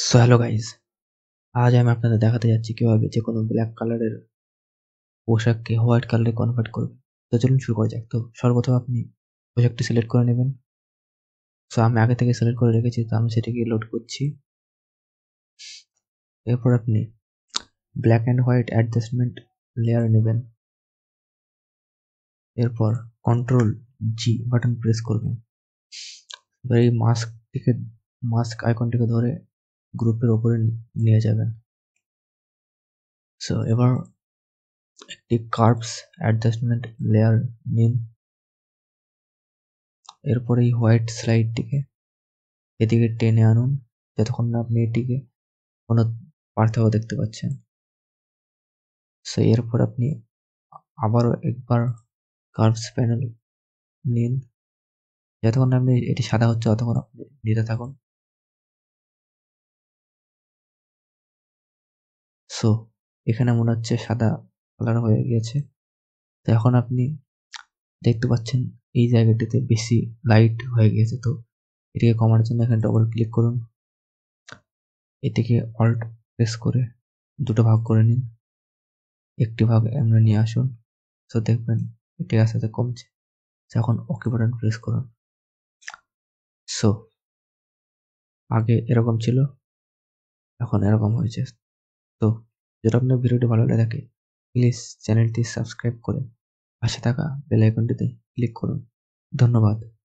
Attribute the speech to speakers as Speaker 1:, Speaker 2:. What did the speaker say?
Speaker 1: So hello guys, আজ আমি আপনাদের দেখাতে যাচ্ছি কিভাবে যে কোনো ব্ল্যাক কালারের পোশাককে হোয়াইট কালারে কনভার্ট করবে। তো চলুন শুরু করা যাক। তো সর্বপ্রথম আপনি পোশাকটি সিলেক্ট করে নেবেন। সো আমি আগে থেকে সিলেক্ট করে রেখেছি, তো আমি সেটিকে লোড করছি। এরপর আপনি black and white adjustment layer নেবেন। এরপর কন্ট্রোল জি বাটন প্রেস করবেন। এবার এই মাস্ক আইকনটিকে ধরে গ্রুপের ওপরে নিয়ে যাবেন। সো এবার একটি কার্ভস অ্যাডজাস্টমেন্ট লেয়ার নিন। এরপর এই হোয়াইট স্লাইডটিকে এদিকে টেনে আনুন যতক্ষণ না আপনি এটিকে কোনো পার্থক্য দেখতে পাচ্ছেন। সো এরপর আপনি আবারও একবার কার্ভস প্যানেল নিন, যতক্ষণ না আপনি এটি সাদা হচ্ছে ততক্ষণ আপনি নিতে থাকুন। সো এখানে মনে হচ্ছে সাদা কালার হয়ে গিয়েছে। তো এখন আপনি দেখতে পাচ্ছেন এই জায়গাটিতে বেশি লাইট হয়ে গিয়েছে। তো এটিকে কমানোর জন্য এখানে ডবল ক্লিক করুন। এটিকে অল্ট প্রেস করে দুটো ভাগ করে নিন, একটি ভাগ এমনি নিয়ে আসুন। সো দেখবেন এটি আস্তে আস্তে কমছে। এখন ওকে বাটন প্রেস করুন। সো আগে এরকম ছিল, এখন এরকম হয়েছে। তো যদি আপনার ভিডিওটি ভালো লেগে থাকে, প্লিজ চ্যানেলটি সাবস্ক্রাইব করে পাশে থাকা বেল আইকনটিতে ক্লিক করুন। ধন্যবাদ।